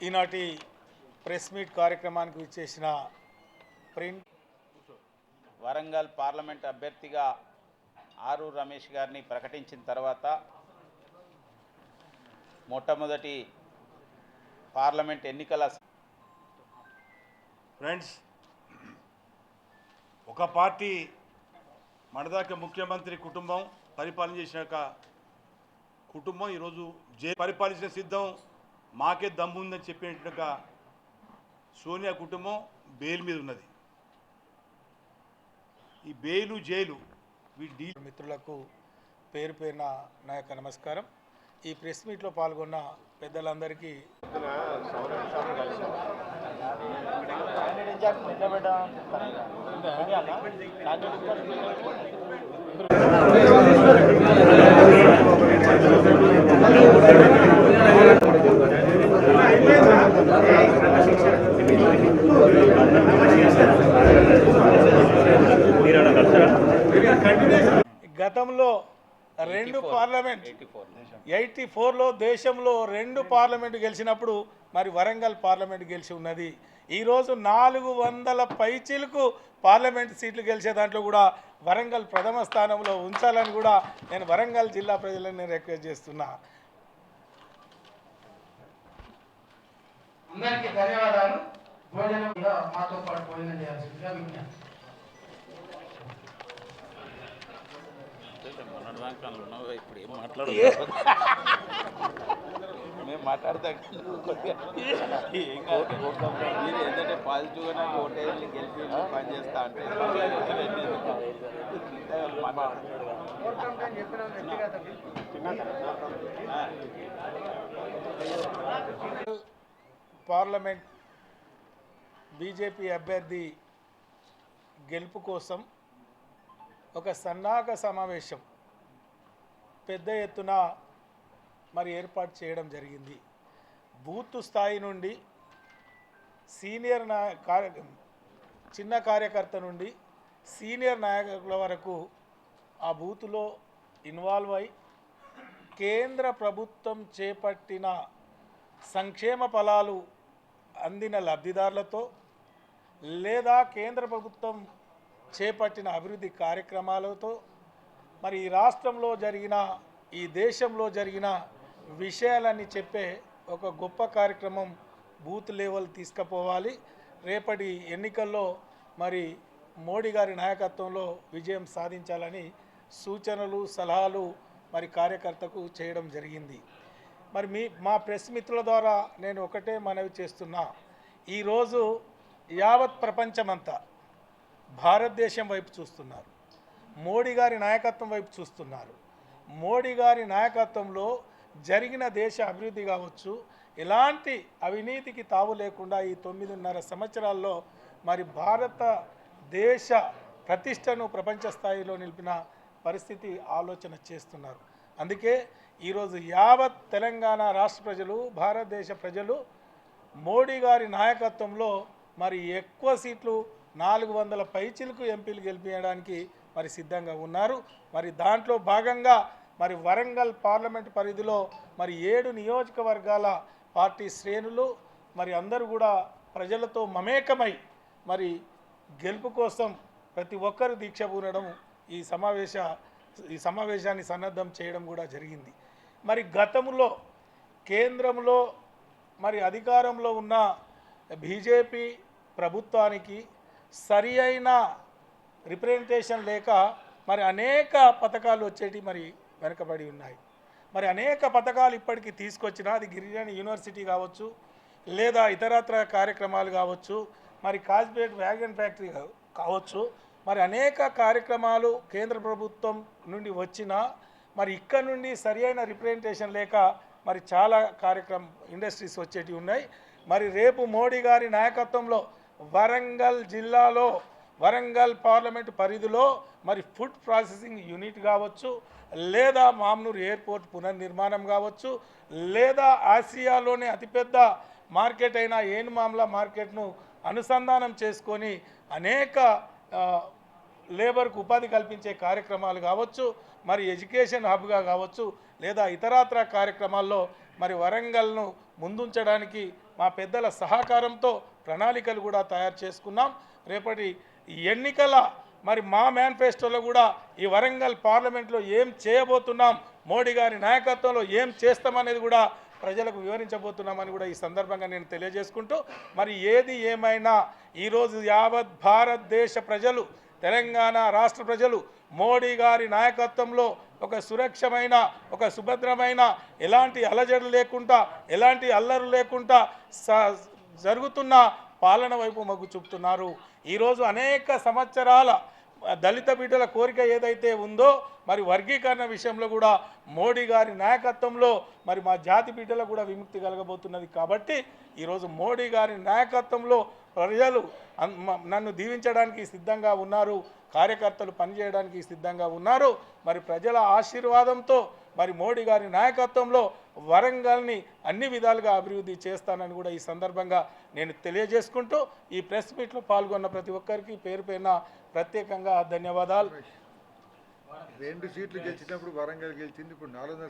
ఈనాటి press meet కార్యక్రమానికి విచ్చేసిన ప్రింట్ వరంగల్ పార్లమెంట్ అభ్యర్థిగా ఆరు రమేష్ గారిని ప్రకటించిన తర్వాత మొట్టమొదటి పార్లమెంట్ ఎన్నికల ఫ్రెండ్స్, ఒక పార్టీ మనదాకా ముఖ్యమంత్రి కుటుంబం పరిపాలన చేసినాక కుటుంబం ఈరోజు పరిపాలించిన సిద్ధం మాకే దమ్ము ఉందని చెప్పినట్టుగా సోనియా కుటుంబం బెయిల్ మీద ఉన్నది. ఈ బెయిలు జైలు మిత్రులకు పేరు పేరున నా యొక్క నమస్కారం. ఈ ప్రెస్ మీట్లో పాల్గొన్న పెద్దలందరికీ గతంలో 2 పార్లమెంట్ 84లో దేశంలో 2 పార్లమెంటు గెలిచినప్పుడు మరి వరంగల్ పార్లమెంట్ గెలిచి ఉన్నది. ఈరోజు 400 పైచిలకు పార్లమెంట్ సీట్లు గెలిచే దాంట్లో కూడా వరంగల్ ప్రథమ స్థానంలో ఉంచాలని కూడా నేను వరంగల్ జిల్లా ప్రజలను నేను రిక్వెస్ట్ చేస్తున్నా. అందరికీ ధన్యవాదాలు. భోజనం కూడా మాతో పాటు భోజనం చేయాల్సిందిగా విజ్ఞప్తి. ఇప్పుడు ఏం మేము మాట్లాడతాం మీరు ఏంటంటే పాజిటివ్గా ఓటేళ్ళని గెలిపి పనిచేస్తా అంటే పార్లమెంట్ బీజేపీ అభ్యర్థి గెలుపు కోసం ఒక సన్నాహక సమావేశం పెద్ద ఎత్తున మరి ఏర్పాటు చేయడం జరిగింది. బూత్ స్థాయి నుండి సీనియర్ చిన్న కార్యకర్త నుండి సీనియర్ నాయకుల వరకు ఆ బూత్లో ఇన్వాల్వ్ అయి కేంద్ర ప్రభుత్వం చేపట్టిన సంక్షేమ ఫలాలు అందిన లబ్ధిదారులతో లేదా కేంద్ర ప్రభుత్వం చేపట్టిన అభివృద్ధి కార్యక్రమాలతో మరి ఈ రాష్ట్రంలో జరిగిన ఈ దేశంలో జరిగిన విషయాలన్నీ చెప్పే ఒక గొప్ప కార్యక్రమం బూత్ లెవెల్ తీసుకుపోవాలి. రేపటి ఎన్నికల్లో మరి మోడీ గారి నాయకత్వంలో విజయం సాధించాలని సూచనలు సలహాలు మరి కార్యకర్తకు చేయడం జరిగింది. మరి మా ప్రెస్ మిత్రుల ద్వారా నేను ఒకటే మనవి చేస్తున్నా. ఈరోజు యావత్ ప్రపంచమంతా భారతదేశం వైపు చూస్తున్నారు, మోడీ గారి నాయకత్వం వైపు చూస్తున్నారు. మోడీ గారి నాయకత్వంలో జరిగిన దేశ అభివృద్ధి కావచ్చు, ఎలాంటి అవినీతికి తావు లేకుండా ఈ 9.5 సంవత్సరాల్లో మరి భారతదేశ ప్రతిష్టను ప్రపంచ స్థాయిలో నిలిపిన పరిస్థితి ఆలోచన చేస్తున్నారు. అందుకే ఈరోజు యావత్ తెలంగాణ రాష్ట్ర ప్రజలు, భారతదేశ ప్రజలు మోడీ గారి నాయకత్వంలో మరి ఎక్కువ సీట్లు 400 పైచిలకు ఎంపీలు గెలిపించడానికి మరి సిద్ధంగా ఉన్నారు. మరి దాంట్లో భాగంగా మరి వరంగల్ పార్లమెంట్ పరిధిలో మరి 7 నియోజకవర్గాల పార్టీ శ్రేణులు మరి అందరూ కూడా ప్రజలతో మమేకమై మరి గెలుపు కోసం ప్రతి ఒక్కరు దీక్ష పూనడం ఈ సమావేశాన్ని సన్నద్ధం చేయడం కూడా జరిగింది. మరి గతంలో కేంద్రంలో మరి అధికారంలో ఉన్న బీజేపీ ప్రభుత్వానికి సరి అయిన రిప్రజెంటేషన్ లేక మరి అనేక పథకాలు వచ్చేటి మరి వెనుకబడి ఉన్నాయి. మరి అనేక పథకాలు ఇప్పటికీ తీసుకొచ్చినా అది గిరిజన యూనివర్సిటీ కావచ్చు, లేదా ఇతరత్ర కార్యక్రమాలు కావచ్చు, మరి కాజ్పేట్ వ్యాగన్ ఫ్యాక్టరీ కావచ్చు, మరి అనేక కార్యక్రమాలు కేంద్ర ప్రభుత్వం నుండి వచ్చినా మరి ఇక్కడ నుండి సరి అయిన రిప్రజెంటేషన్ లేక మరి చాలా ఇండస్ట్రీస్ వచ్చేటివి ఉన్నాయి. మరి రేపు మోడీ గారి నాయకత్వంలో వరంగల్ జిల్లాలో వరంగల్ పార్లమెంట్ పరిధిలో మరి ఫుడ్ ప్రాసెసింగ్ యూనిట్ కావచ్చు, లేదా మామ్నూర్ ఎయిర్పోర్ట్ పునర్నిర్మాణం కావచ్చు, లేదా ఆసియాలోనే అతిపెద్ద మార్కెట్ అయిన ఏనుమామ్ల మార్కెట్ను అనుసంధానం చేసుకొని అనేక లేబర్కు ఉపాధి కల్పించే కార్యక్రమాలు కావచ్చు, మరి ఎడ్యుకేషన్ హబ్గా కావచ్చు, లేదా ఇతరాతర కార్యక్రమాల్లో మరి వరంగల్ను ముందుంచడానికి మా పెద్దల సహకారంతో ప్రణాళికలు కూడా తయారు చేసుకున్నాం. రేపటి ఎన్నికల మరి మా మేనిఫెస్టోలో కూడా ఈ వరంగల్ పార్లమెంట్లో ఏం చేయబోతున్నాం, మోడీ గారి నాయకత్వంలో ఏం చేస్తామనేది కూడా ప్రజలకు వివరించబోతున్నామని కూడా ఈ సందర్భంగా నేను తెలియజేసుకుంటూ, మరి ఏది ఏమైనా ఈరోజు యావత్ భారతదేశ ప్రజలు, తెలంగాణ రాష్ట్ర ప్రజలు మోడీ గారి నాయకత్వంలో ఒక సురక్షమైన, ఒక సుభద్రమైన, ఎలాంటి అలజడులు లేకుండా, ఎలాంటి అల్లరు లేకుండా జరుగుతున్న పాలన వైపు మొగ్గు చూపుతున్నారు. ఈరోజు అనేక సంవత్సరాల దళిత బిడ్డల కోరిక ఏదైతే ఉందో మరి వర్గీకరణ విషయంలో కూడా మోడీ గారి నాయకత్వంలో మరి మా జాతి బిడ్డలకు కూడా విముక్తి కలగబోతున్నది. కాబట్టి ఈరోజు మోడీ గారి నాయకత్వంలో ప్రజలు నన్ను దీవించడానికి సిద్ధంగా ఉన్నారు, కార్యకర్తలు పనిచేయడానికి సిద్ధంగా ఉన్నారు. మరి ప్రజల ఆశీర్వాదంతో మరి మోడీ గారి నాయకత్వంలో వరంగల్ని అన్ని విధాలుగా అభివృద్ధి చేస్తానని కూడా ఈ సందర్భంగా నేను తెలియజేసుకుంటూ, ఈ ప్రెస్ మీట్లో పాల్గొన్న ప్రతి ఒక్కరికి పేరు పేరున ప్రత్యేకంగా ధన్యవాదాలు. 2 సీట్లు గెలిచినప్పుడు వరంగల్ గెలిచింది, ఇప్పుడు 4